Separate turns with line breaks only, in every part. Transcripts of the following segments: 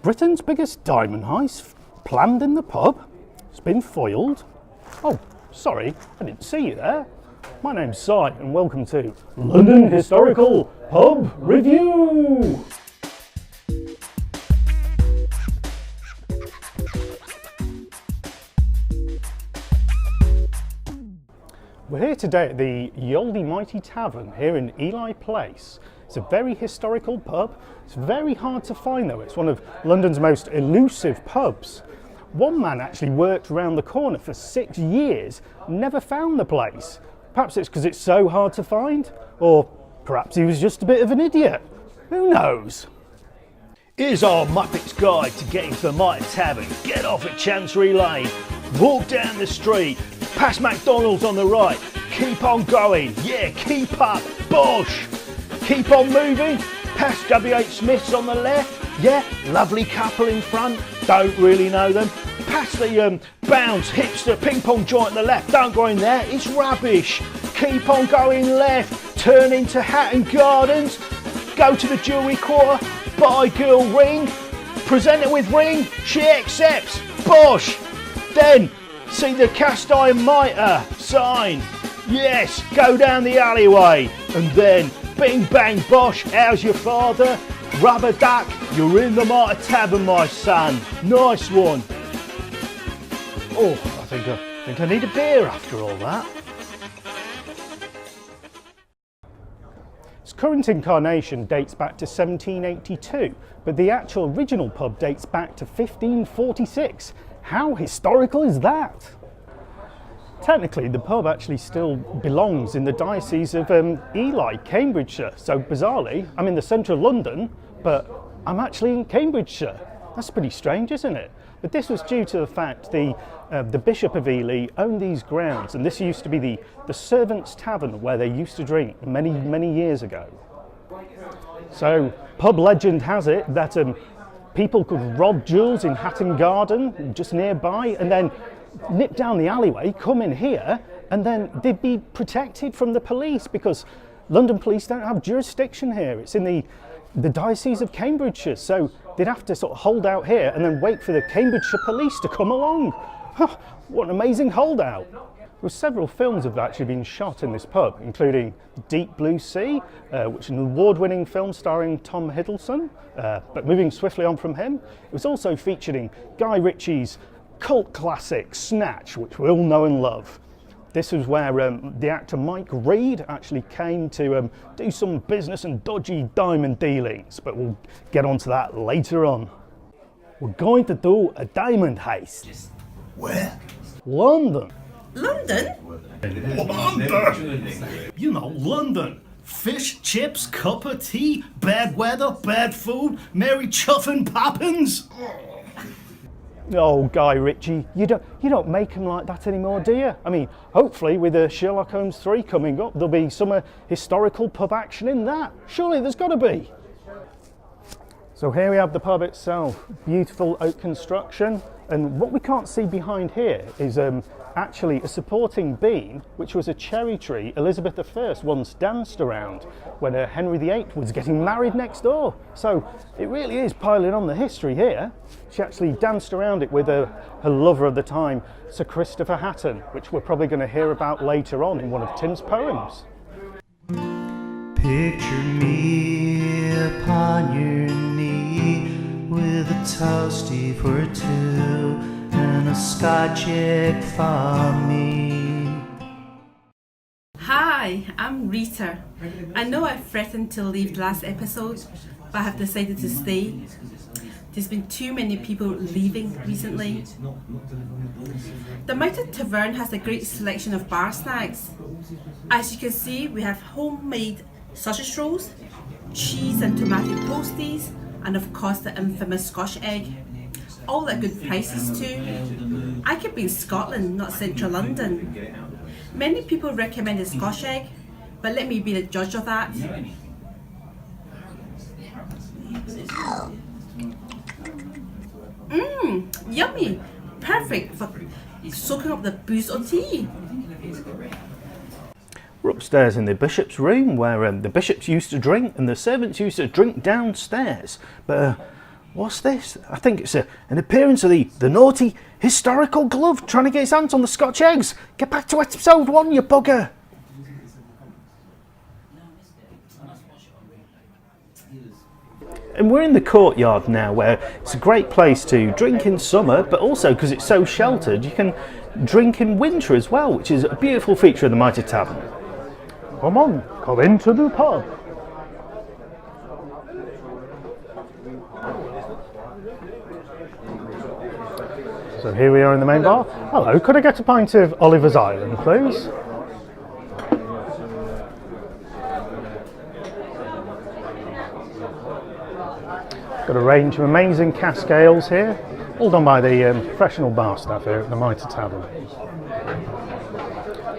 Britain's biggest diamond heist planned in the pub. It's been foiled. Oh, sorry, I didn't see you there. My name's Si and welcome to London Historical Pub Review. We're here today at the Yoldy Mighty Tavern here in Ely Place. It's a very historical pub. It's very hard to find though. It's one of London's most elusive pubs. One man actually worked around the corner for 6 years, never found the place. Perhaps it's because it's so hard to find, or perhaps he was just a bit of an idiot. Who knows?
Here's our Muppet's guide to getting to the Mighty Tavern. Get off at Chancery Lane, walk down the street, past McDonald's on the right, keep on going, yeah, keep up, Bosh! Keep on moving, past W.H. Smith's on the left, yeah, lovely couple in front, don't really know them. Past the Bounce Hipster ping pong joint on the left, don't go in there, it's rubbish. Keep on going left, turn into Hatton Gardens, go to the jewellery quarter, buy girl ring, present it with ring, she accepts, Bosh! Then see the cast iron mitre sign, yes, go down the alleyway, and then bing bang bosh, how's your father? Rubber duck, you're in the Mighty Tavern, my son. Nice one. Oh, I think I need a beer after all that. Its current incarnation dates back to 1782, but the actual original pub dates back to 1546. How historical is that? Technically, the pub actually still belongs in the Diocese of Ely, Cambridgeshire. So bizarrely, I'm in the centre of London, but I'm actually in Cambridgeshire. That's pretty strange, isn't it? But this was due to the fact the Bishop of Ely owned these grounds, and this used to be the servants' tavern where they used to drink many, many years ago. So pub legend has it that people could rob jewels in Hatton Garden, just nearby, and then nip down the alleyway, come in here, and then they'd be protected from the police because London police don't have jurisdiction here. It's in the Diocese of Cambridgeshire, so they'd have to sort of hold out here and then wait for the Cambridgeshire police to come along. Huh, what an amazing holdout. Well, several films have actually been shot in this pub, including Deep Blue Sea, which is an award-winning film starring Tom Hiddleston. But moving swiftly on from him, it was also featured in Guy Ritchie's cult classic Snatch, which we all know and love. This was where the actor Mike Reid actually came to do some business and dodgy diamond dealings, but we'll get onto that later on. We're going to do a diamond heist.
Where?
London.
London?
London! You know, London. Fish, chips, cup of tea, bad weather, bad food, Mary Chuffin Poppins. Oh, Guy Ritchie, you don't make him like that anymore, do you? I mean, hopefully with Sherlock Holmes 3 coming up, there'll be some historical pub action in that. Surely there's got to be. So here we have the pub itself, beautiful oak construction, and what we can't see behind here is actually a supporting beam, which was a cherry tree Elizabeth I once danced around when Henry VIII was getting married next door. So it really is piling on the history here. She actually danced around it with her lover of the time, Sir Christopher Hatton, which we're probably going to hear about later on in one of Tim's poems.
Picture me upon your knee with a toasty for two and a Scotch egg for me.
Hi, I'm Rita. I know I threatened to leave last episode, but I have decided to stay. There's been too many people leaving recently. The Mighty Tavern has a great selection of bar snacks. As you can see, we have homemade sausage rolls, cheese and tomato toasties, and of course the infamous Scotch egg. All at good prices too. I could be in Scotland, not central London. Many people recommend the Scotch egg, but let me be the judge of that. Yummy! Perfect for soaking up the booze or tea.
We're
upstairs in the bishop's room where the bishops used to drink and the servants used to drink downstairs. But what's this? I think it's an appearance of the naughty historical glove trying to get his hands on the Scotch eggs. Get back to episode 1, you bugger. And we're in the courtyard now, where it's a great place to drink in summer, but also because it's so sheltered, you can drink in winter as well, which is a beautiful feature of the Mitre Tavern.
Come on, come into the pub. So here we are in the main bar. Hello, could I get a pint of Oliver's Island, please? Got a range of amazing cask ales here, all done by the professional bar staff here at the Mitre Tavern.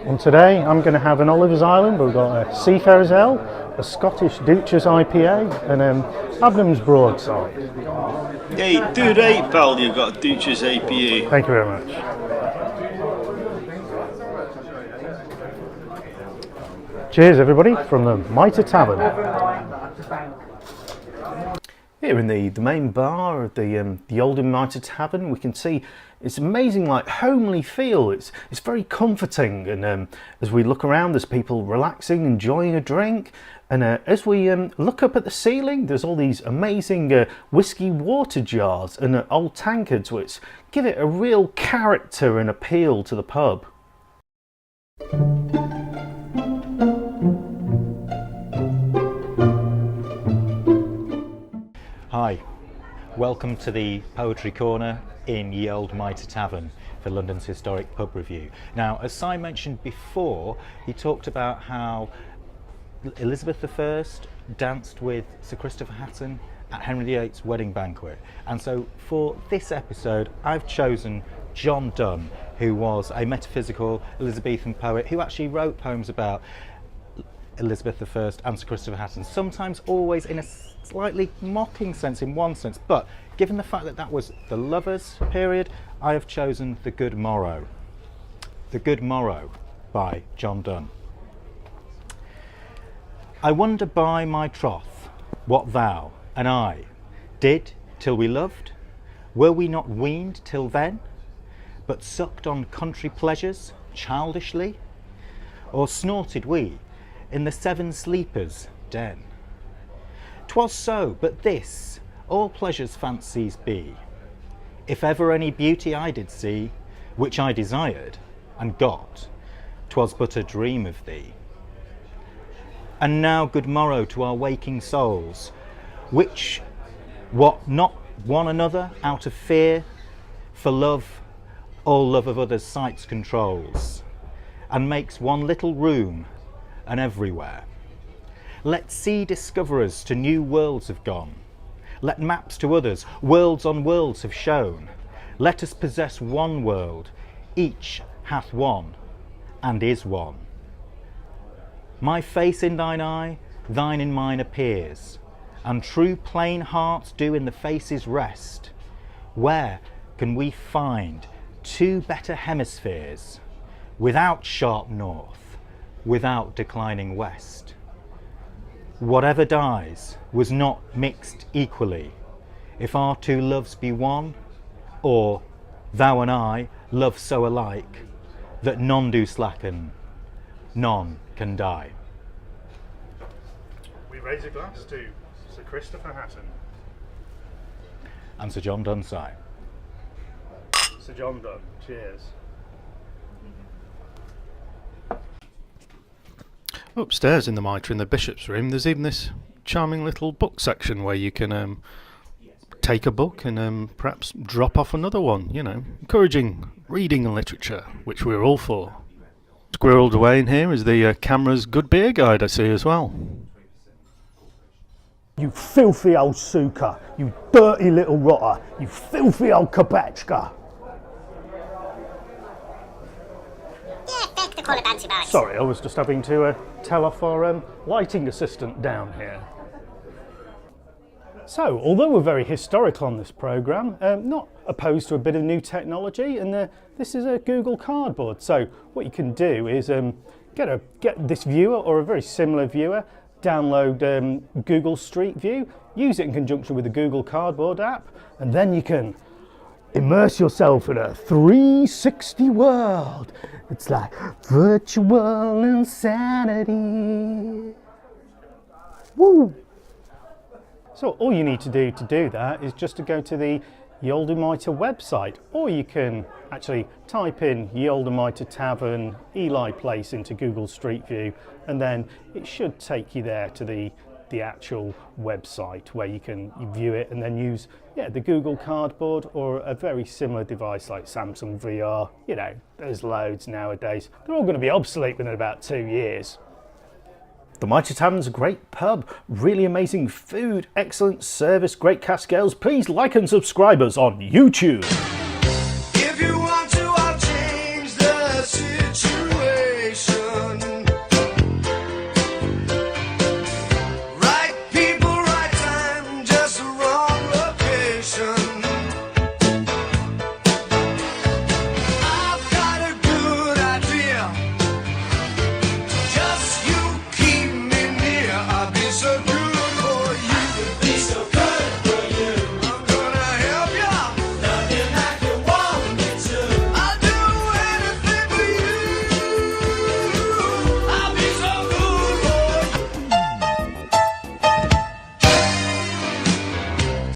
And today I'm going to have an Oliver's Island. We've got a Seafarer's Ale, a Scottish Duchess IPA, and Adnams Broadside.
Hey, do right, pal, you've got a Duchess IPA.
Thank you very much. Cheers, everybody, from the Mitre Tavern.
Here in the main bar of the Oldham Mitre Tavern, we can see it's amazing, like homely feel. It's very comforting, and as we look around, there's people relaxing, enjoying a drink, and as we look up at the ceiling, there's all these amazing whiskey water jars and old tankards, which give it a real character and appeal to the pub.
Hi, welcome to the Poetry Corner in Ye Old Mitre Tavern for London's Historic Pub Review. Now, as Si mentioned before, he talked about how Elizabeth I danced with Sir Christopher Hatton at Henry VIII's wedding banquet. And so for this episode, I've chosen John Donne, who was a metaphysical Elizabethan poet who actually wrote poems about Elizabeth I and Sir Christopher Hatton, sometimes always in a slightly mocking sense in one sense, but given the fact that that was the lovers' period, I have chosen The Good Morrow. The Good Morrow by John Donne. I wonder by my troth what thou and I did till we loved. Were we not weaned till then, but sucked on country pleasures childishly? Or snorted we in the Seven Sleepers' den? 'Twas so, but this all pleasure's fancies be. If ever any beauty I did see, which I desired and got, 'twas but a dream of thee. And now good morrow to our waking souls, which what not one another out of fear, for love all love of others' sights controls, and makes one little room and everywhere. Let sea discoverers to new worlds have gone. Let maps to others worlds on worlds have shown. Let us possess one world, each hath one and is one. My face in thine eye, thine in mine appears, and true plain hearts do in the faces rest. Where can we find two better hemispheres, without sharp north, without declining west? Whatever dies was not mixed equally, if our two loves be one, or thou and I love so alike, that none do slacken, none can die.
We raise a glass to Sir Christopher Hatton.
And Sir John Donne.
Sir John Donne, cheers. Upstairs in the Mitre, in the Bishop's room, there's even this charming little book section where you can take a book and perhaps drop off another one, you know, encouraging reading and literature, which we're all for. Squirreled away in here is the camera's good beer guide, I see as well. You filthy old suka, you dirty little rotter, you filthy old kabachka. Sorry, I was just having to tell off our lighting assistant down here. So, although we're very historical on this programme, not opposed to a bit of new technology, and this is a Google Cardboard. So what you can do is
get this viewer or a very similar viewer, download Google Street View, use it in conjunction with the Google Cardboard app, and then you can immerse yourself in a 360 world. It's like virtual insanity. Woo! So all you need to do that is just to go to the Ye Olde Mythe website, or you can actually type in Ye Olde Mythe Tavern, Ely Place into Google Street View, and then it should take you there to the actual website where you can view it and then use the Google Cardboard or a very similar device like Samsung VR. You know, there's loads nowadays. They're all going to be obsolete within about 2 years. The Mythe Tavern's a great pub, really amazing food, excellent service, great cast girls. Please like and subscribe us on YouTube.